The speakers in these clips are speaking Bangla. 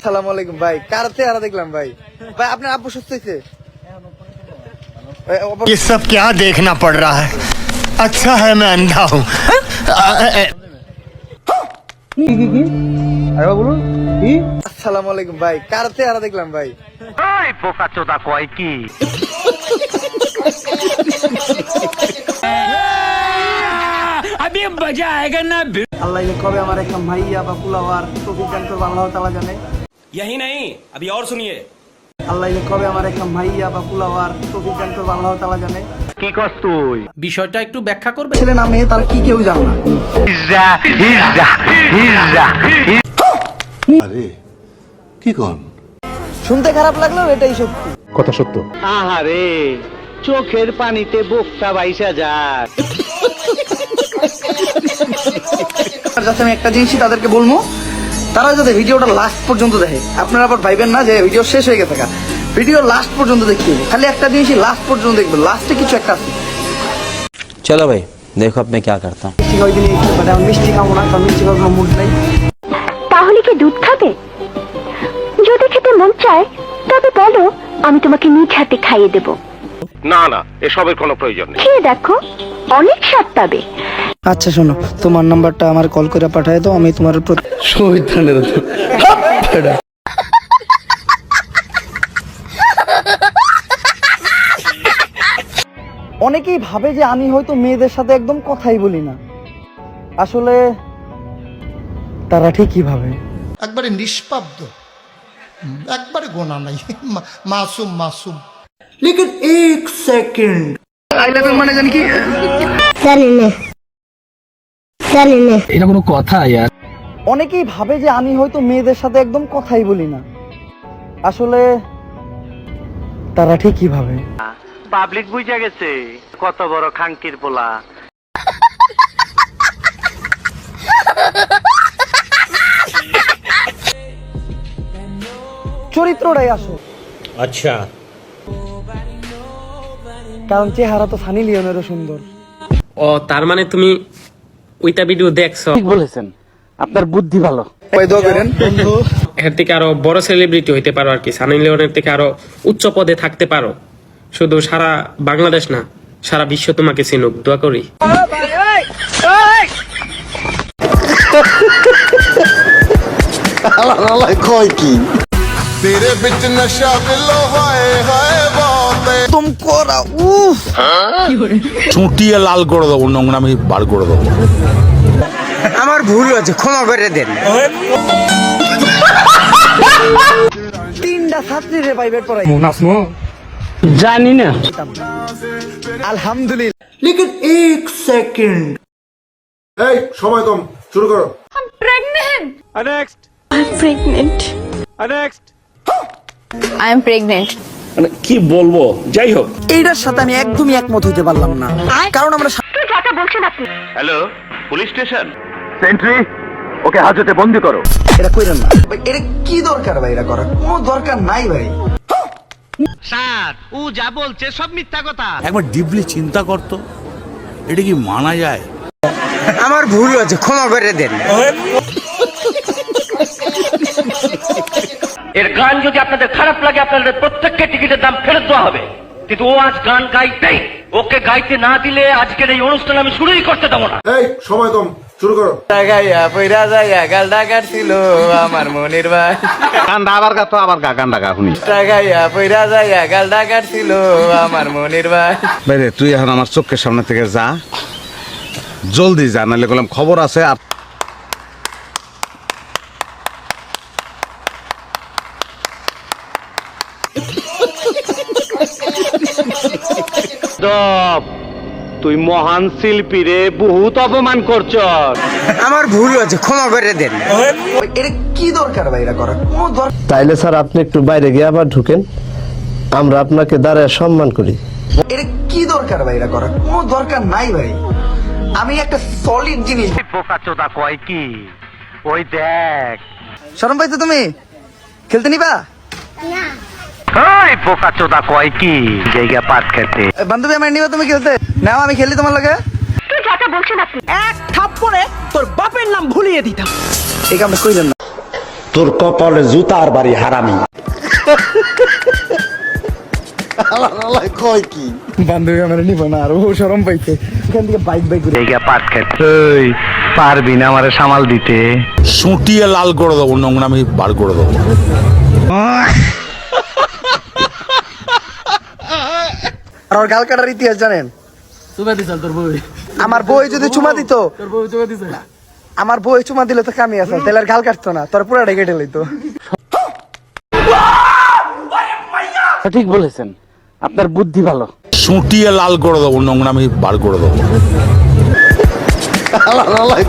আসসালামু আলাইকুম ভাই, কার চেহারা দেখলাম ভাই? ভাই আপনার আব্বু সুস্থ হয়েছে? ये सब क्या देखना पड़ रहा है? अच्छा है मैं अंधा हूँ। আসসালামু আলাইকুম ভাই, কার চেহারা দেখলাম ভাই? বোকাচোদা কয় কি? আল্লাহ কবে আমার একটা ভাইয়া বা পুলাওয়ার তৌফিক দান করবে আল্লাহ তাআলা জানে। यही नहीं, अभी और सुनिए। আল্লাহ কবে আমার একটা ভাইয়া বা পুলাওয়ার তৌফিক দান করবে আল্লাহ তাআলা জানে। কি কস তুই? বিষয়টা একটু ব্যাখ্যা করবে। ছেলে না মেয়ে তার কি কেউ জানে না। আরে কি কোন শুনতে খারাপ লাগলেও এটাই সত্যি। কথা সত্য। আহারে, চোখের পানিতে বোকটা বাইসা যায়। যাতে আমি একটা জিনিসই তাদেরকে বলবো, তারা যাতে ভিডিওটা লাস্ট পর্যন্ত দেখে। আপনারা আবার ভাইবেন না যে ভিডিও শেষ হয়ে গেছে, ভিডিও লাস্ট পর্যন্ত দেখতে হবে। খালি একটা জিনিসই লাস্ট পর্যন্ত দেখবে, লাস্টে কিছু একটা আছে। चलो भाई देखो अब मैं क्या करता हूँ। মিষ্টি খাবো না, কারণ মিষ্টি খাওয়ার মুড নেই। তাহলে কি দুধ খাবে? যদি খেতে মন চায় তবে বলো, আমি তোমাকে নিজ হাতে খাইয়ে দেব। না না, এসবের কোনো প্রয়োজন নেই। খেয়ে দেখো, অনেক স্বাদ পাবে। আচ্ছা শোনো, তোমার নাম্বারটা আমার কল করে পাঠায় দাও, আমি তোমার অনেকেই ভাবে যে আমি হয়তো মেয়েদের সাথে একদম কথাই বলি না, আসলে তারা ঠিকই ভাবে। একবারে নিষ্পাব্দ, একবারে গোনা নাই, মাসুম মাসুম। লেকিন এক সেকেন্ড আই লাভ ইউ মানে জানি কি? এটা কোনো কথা यार? অনেকেই ভাবে যে আমি হয়তো মেয়েদের সাথে একদম কথাই বলি না, আসলে তারা ঠিকই ভাবে। পাবলিক বুঝা গেছে কত বড় খাঙ্কির পোলা। চরিত্রটাই আসো। अच्छा, কারণ চেহারা তো সানি লিওনেরও সুন্দর। ও তার মানে তুমি ওইটা ভিডিও দেখছো? ঠিক বলেছেন, আপনার বুদ্ধি ভালো। দোয়া করেন বন্ধু। এর থেকে আরো বড় সেলিব্রিটি হইতে পারো আর কি, সানি লিওনের থেকে আরো উচ্চ পদে থাকতে পারো। শুধু সারা বাংলাদেশ না, সারা বিশ্ব তোমাকে চিনুক, দোয়া করি। কয় কি তেরে বিচ নশা বিলো হায় হায় বাতে। তুম কোরা উফ, চুটিয়ে লাল করে দেবো, নোংরামি বার করে দেবো। আমার ভুল হয়েছে, ক্ষমা করে দেন। তিনটা ছাত্রী রে প্রাইভেট পড়াই, জানি না। আলহামদুলিল্লাহ। লেকিন এক সেকেন্ড। এই সময় কম, শুরু করো। I am pregnant. মানে কি বলবো, যাই হোক। এইটার সাথে আমি একদমই একমত হইতে পারলাম না, কারণ আমরা তুই যাতা বলছেন আপনি। Hello, police station. সেন্ট্রি, ওকে হাজতে বন্দি করো। এটা কইরেন না ভাই। এটা কি দরকার ভাই? এটা করার কোনো দরকার নাই ভাই। স্যার, ও যা বলছে সব মিথ্যা কথা। একবার ডিপলি চিন্তা করতো, এটা কি মানা যায়? আমার ভুল হয়েছে, ক্ষমা করে দেন। এর গান যদি আপনাদের খারাপ লাগে, আপনাদের প্রত্যেককে টিকিটের দাম ফেরত দেওয়া হবে। কিন্তু ও আজ গান গাইতেই, ওকে গাইতে না দিলে আজকের এই অনুষ্ঠান আমি শুরুই করতে দেবো না। এই সময় কম, শুরু করো। গাইয়া পয়রা যাইয়া গালডা কাটছিল আমার মনির ভাই। গান্ডা আবার গাতো, আবার গান্ডা গা শুনি। গাইয়া পয়রা যাইয়া গালডা কাটছিল আমার মনির ভাই। বাইরে তুই এখন আমার চোখের সামনে থেকে যা, জলদি যা, নাহলে বললাম খবর আছে। আর তুই মহান শিল্পী রে, বহুত অপমান করছ। আমার ভুল হয়েছে, ক্ষমা করে দেন। এটা কি দরকার ভাই? এটা করার কোনো দরকার। তাইলে স্যার আপনি একটু বাইরে গিয়ে আবার ঢুকেন, আমরা আপনাকে দাঁড়ায় সম্মান করি। এটা কি দরকার ভাই? এটা করার কোনো দরকার নাই ভাই। আমি একটা সলিড জিনিস। বোকাচোদা কয় কি? ওই দেখ। শরম পাইছো তুমি? খেলতে নিবা? ওই বোকাচোদা কয় কি? জায়গা পাট খেতে। বান্ধবী আমার নিবা তুমি খেলতে? নাও আমি খেলি তোমার লগে। তুই যাতা বলছেন আপনি। এক থাপ্পড়ে তোর বাপের নাম ভুলিয়ে দিতাম। এই কামটা কইলেন না। তোর কপালে জুতার বাড়ি হারামি। কয় কি বান্ধবী আমার নিব না আর ও শরম পাইছে এখান থেকে বাইক করে পারবি না আমারে সামাল দিতে? সুটিয়ে লাল করে দেবো, নোংরামি বার করে দেবো। আর ওর গাল কাটার ইতিহাস জানেন? আমার বই যদি চুমা দিত, আমার বই চুমা দিলে তো কামি আছে, তাহলে আর গাল কাটতো না, তোর পুরা কেটে লইতো। ঠিক বলেছেন, আপনার বুদ্ধি ভালো। সুটিয়ে লাল করে দেবো, নোংরামি বার করে দেবো।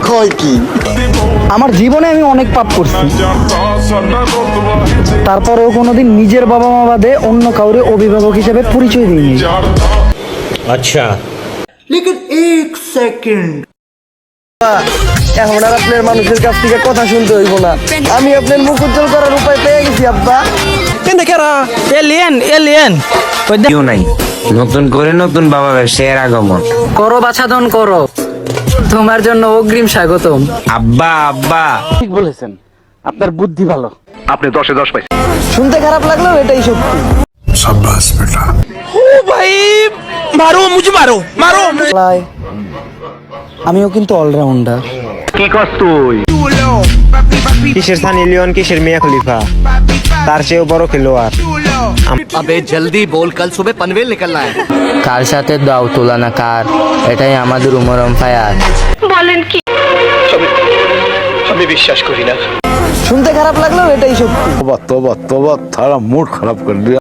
কয় কি আমার জীবনে আমি অনেক পাপ করছি, তারপরেও কোনোদিন নিজের বাবা মা বাদে অন্য কাউরে অভিভাবক হিসেবে পরিচয় দিইনি। আচ্ছা, लेकिन एक सेकंड এখন আর আপনার মানুষের কাছ থেকে কথা শুনতে হইব না, আমি আপনার মুখ উজ্জ্বল করার উপায় পেয়ে গেছি আব্বা। কেউ নাই, নতুন করে নতুন বাবা ব্যবসায়ের আগমন করো বাছাধন করো, তোমার জন্য অগ্রিম স্বাগতম। আব্বা আব্বা। ঠিক বলেছেন, আপনার বুদ্ধি ভালো। আপনি 10-এ 10 পাইছেন। শুনতে খারাপ লাগলেও এটাই সত্যি। লাই, আমিও কিন্তু অলরাউন্ডার। কি কস তুই? কিসের সানি লিওন, কিসের মিয়া খলিফা, তার চেয়েও বড় খেলোয়াড়। अबे जल्दी बोल, कल सुबह पनवेल निकलना है। কার সাথে দাও তুলনা কার, এটাই আমাদের উমরম ফায়ার। বলেন কি? আমি বিশ্বাস করি না। শুনতে খারাপ লাগলেও এটাই সত্যি। তোবা তোবা তোবা, তারা মুড খারাপ করে দিয়া।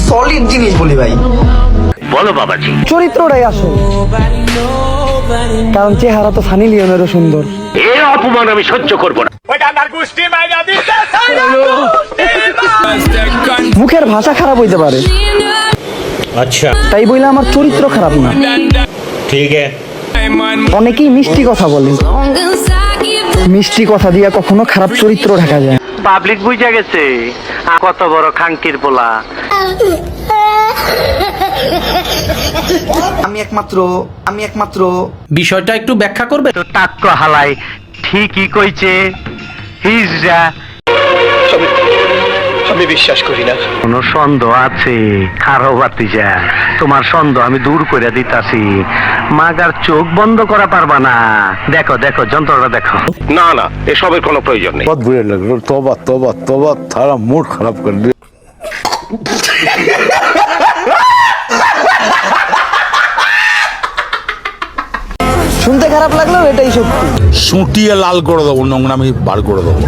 সলিড জিনিস বলি ভাই, বলো বাবাজি। চরিত্রটাই আসল, কারণ চেহারা তো সানি লিওনেরও সুন্দর। এই অপমান আমি সহ্য করব না। মুখের ভাষা খারাপ হইতে পারে, আচ্ছা, তাই বইলে আমার চরিত্র খারাপ না। ঠিক আছে। অনেকেই মিষ্টি কথা বলে, মিষ্টি কথা দিয়া কখনো খারাপ চরিত্র ঢাকা যায়। পাবলিক বুঝা গেছে কত বড় খাঙ্কির পোলা। আমি একমাত্র বিষয়টা একটু ব্যাখ্যা করবে? তো টাক্ক হালাই ঠিকই কইছে। হিজরা আমি বিশ্বাস করি না। কোন সন্দেহ আছে? খারো বাতিজা, তোমার সন্দেহ আমি দূর করে দিতাছি। মাগার চোখ বন্ধ করা পারবা না। দেখো দেখো যন্ত্রটা দেখো। না না, এসবের কোনো প্রয়োজন নেই। बहुत बुरे लग रहे, तोबा तोबा तोबा, तारा मूड खराब कर दिया। শুনতে খারাপ লাগলেও এটাই সত্যি। সুটিয়ে লাল করে দেবো, নোংরামি বার করে দেবো।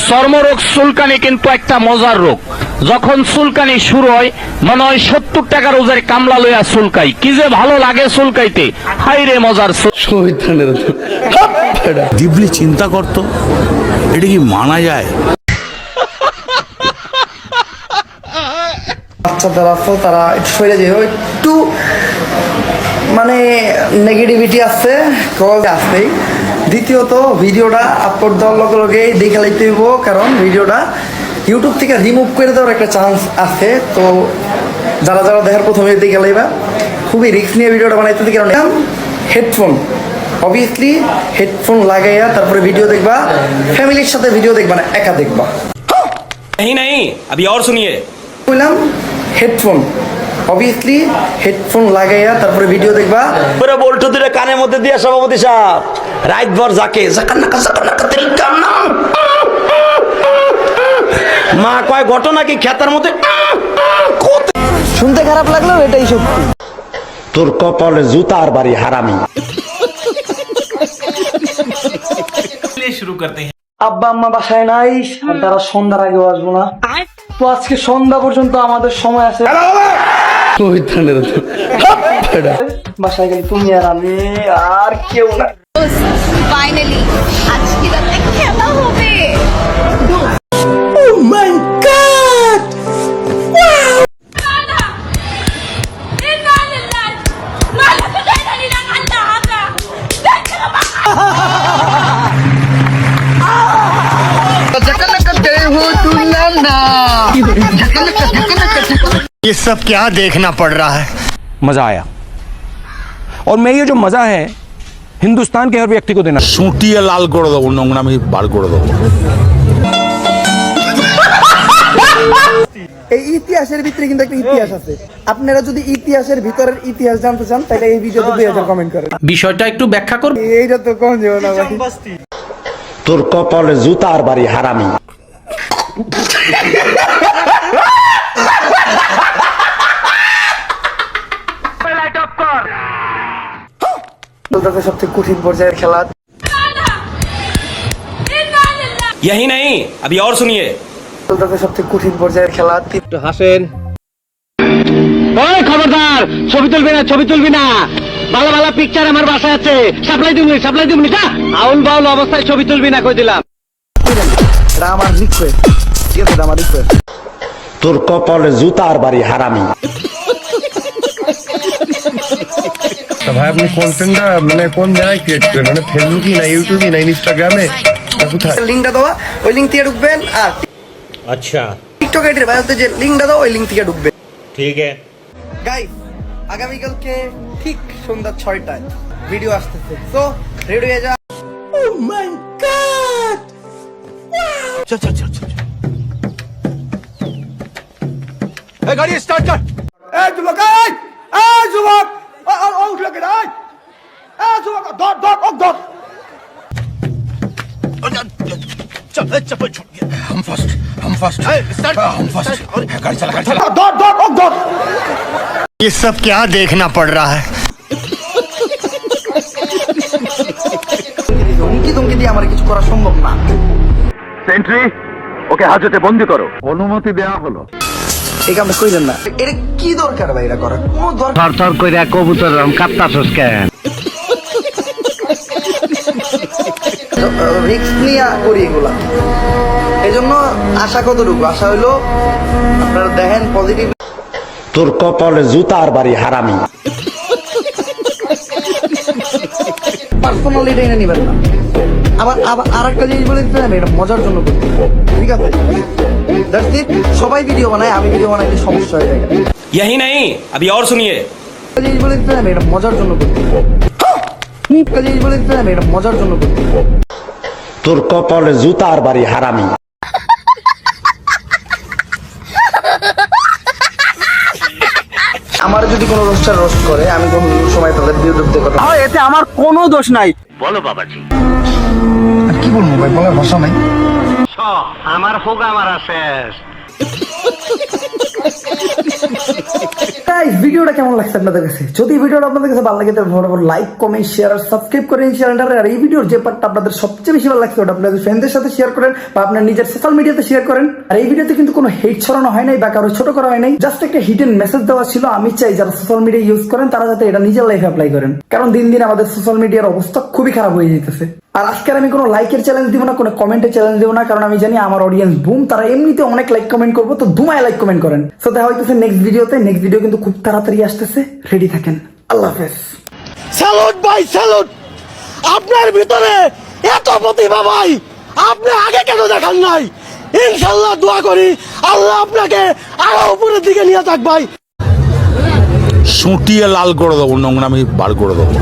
চর্মরোগ চুলকানি কিন্তু একটা মজার রোগ। যখন চুলকানি শুরু হয় মনে হয় 70 টাকার ওজের কামলা লইয়া চুলকাই, কি যে ভালো লাগে চুলকাইতে। হাই রে মজার ডিপলি চিন্তা করতো, এটা কি মানা যায়? বাচ্চাদের আছে তারা একটু সরে যায়, একটু মানে নেগেটিভিটি আছে, কল আসবেই। দ্বিতীয়ত ভিডিওটা আপলোড দেওয়ার লগে লগে দেখে লাইতে হইব, কারণ ভিডিওটা ইউটিউব থেকে রিমুভ করে দেওয়ার একটা চান্স আছে। তো যারা যারা দেখার প্রথমে দেখে লাইবা, খুবই রিস্ক নিয়ে ভিডিওটা বানাইতে দেখি। কারণ হেডফোন, অবভিয়াসলি হেডফোন লাগাইয়া তারপরে ভিডিও দেখবা, ফ্যামিলির সাথে ভিডিও দেখবা না, একা দেখবা। नहीं अभी और सुनिए। বললাম হেডফোন, অবভিয়াসলি হেডফোন লাগাইয়া তারপরে ভিডিও দেখবা। পুরো বল্টু দিলে কানের মধ্যে দিয়ে সভাপতি সাহেব রাত ভর যাকে মা কয় ঘটনা কি খেতার মধ্যে। শুনতে খারাপ লাগলেও এটাই সত্যি। তোর কপালে জুতার বাড়ি হারামি। আব্বা আম্মা বাসায় নাই, আর তারা সন্ধ্যার আগেও আসবো না। তো আজকে সন্ধ্যা পর্যন্ত আমাদের সময় আছে। বাসায় গেলে তুমি আর আমি, আর কেউ না। ফাইনালি আজকে রাতে খেলা হবে। ये सब क्या देखना पड़ रहा है? मजा आया और मैं ये जो मजा है हिंदुस्तान के हर व्यक्ति को देना সুটিয়ে লাল করে দেবো, নোংরামি বার করে দেবো। এই ইতিহাসের ভিতরে কিন্তু একটা ইতিহাস আছে। আপনারা যদি ইতিহাসের ভিতরের ইতিহাস জানতে চান তাহলে এই ভিডিওতে 2000 কমেন্ট করেন। বিষয়টা একটু ব্যাখ্যা করবে? এইটা তো কম যাবে না ভাই। তোর কপালে জুতার বাড়ি হারামি। তোদের সবচেয়ে কঠিন পর্যায়ের খেলা। यही नहीं अभी और सुनिए তোদের সবচেয়ে কঠিন পর্যায়ের খেলা। একটু হাসেন। ওই খবরদার, ছবি তুলবি না, ছবি তুলবি না। ভালো ভালো পিকচার আমার বাসায় আছে, সাপ্লাই দিবনি যা। আউল বাউল অবস্থায় ছবি তুলবি না, কই দিলাম। এটা আমার রিকোয়েস্ট, ঠিক আছে? এটা আমার রিকোয়েস্ট। তোর কপালে জুতার বাড়ি হারামি। তো ভাই আপনি কন্টেন্টটা মানে কোন জায়গায় ক্রিয়েট করেন? মানে ফেসবুকে না ইউটিউবে না ইনস্টাগ্রামে না কোথায়? লিংকটা দেওয়া, ওই লিংক থেকে ঢুকবেন। আর अच्छा টিকটক আইডির বায়োতে যে লিংকটা দাও, ওই লিংক থেকে ঢুকবেন। ठीक है গাইস, আগামীকালকে ঠিক সন্ধ্যা 6টায় ভিডিও আসতেছে, সো রেডি হয়ে যা। ও মাই গড, चल चल चल चल ए गाड़ी स्टार्ट कर এই যুবক, এই যুবক, ও উঠলো কেন? এই যুবক, ধর ধর। चल चप्पल छूट गया हम फर्स्ट स्टार्ट हम फर्स्ट गाड़ी चला ধর। ये सब क्या देखना पड़ रहा है? ধমকি দিয়ে আমার কিছু করা সম্ভব না। সেন্ট্রি, ওকে হাজতে বন্দি করো। অনুমতি দেওয়া হলো। এই কামটা কইলেন না। এটা কি দরকার ভাই? এটা করার কোনো দরকার? থরথর কইরা কবুতর কাঁপতাছস কেন? রিস্ক নিয়ে করি এগুলা। এই জন্য আশা কতটুকু? আশা হইলো আপনারা দেখেন পজিটিভ। তোর কপালে জুতার বাড়ি হারামি। পার্সোনালি এটা এনে নিবেন না। আবার আর একটা জিনিস বলে দিতে চান, এটা মজার জন্য করতে, ঠিক আছে? That's it। সবাই ভিডিও বানায়, আমি ভিডিও বানাইলে সমস্যা হয়ে যায়। यही नहीं अभी और सुनिए একটা জিনিস বলে দিতে চান, এটা মজার জন্য করতে। একটা জিনিস বলে দিতে চান, এটা মজার জন্য করতে। তোর কপালে জুতার বাড়ি হারামি। আমার যদি কোনো রোস্ট করে, আমি কোনো সময় তাদের বিরুদ্ধে কথা এতে আমার কোনো দোষ নাই। বলো বাবাজি। কি বলবো ভাই, বলার ভাষা নাই। আমার হোগা মারা শেষ। গাইস, ভিডিওটা কেমন লাগছে আপনাদের কাছে? যদি ভিডিওটা আপনাদের কাছে ভালো লাগে তাহলে ফটাফট লাইক, কমেন্ট, শেয়ার আর সাবস্ক্রাইব করেন চ্যানেলটারে। আর এই ভিডিওর যে পার্টটা আপনাদের সবচেয়ে বেশি ভালো লাগছে ওটা আপনাদের ফ্রেন্ডদের সাথে শেয়ার করেন বা আপনার নিজের সোশ্যাল মিডিয়াতে শেয়ার করেন। আর এই ভিডিওতে কিন্তু কোনো হেট ছড়ানো হয় নাই বা কারো ছোট করা হয় নাই, জাস্ট একটা হিডেন মেসেজ দেওয়া ছিল। আমি চাই যারা সোশ্যাল মিডিয়া ইউজ করেন তারা যাতে এটা নিজের লাইফে অ্যাপ্লাই করেন, কারণ দিন দিন আমাদের সোশ্যাল মিডিয়ার অবস্থা খুবই খারাপ হয়ে যেতেছে। আর আজকে আমি কোনো লাইকের চ্যালেঞ্জ দিব না, কোনো কমেন্টের চ্যালেঞ্জ দিব না, কারণ আমি জানি আমার অডিয়েন্স বুম, তারা এমনিতে অনেক লাইক কমেন্ট করবো, তো ধুমায় লাইক কমেন্ট করেন। সো দেখা হইতেছে নেক্সট ভিডিওতে। নেক্সট ভিডিও কিন্তু খুব তাড়াতাড়ি আসতেছে, রেডি থাকেন। আল্লাহ হাফেজ। স্যালুট ভাই, স্যালুট! আপনার ভিতরে এত প্রতিভা ভাই, আপনি আগে কেন দেখান নাই? ইনশাল্লাহ দোয়া করি আল্লাহ আপনাকে আরো উপরের দিকে নিয়ে যাক ভাই। সুটিয়ে লাল করে দেবো, নোংরামি বার করে দেবো।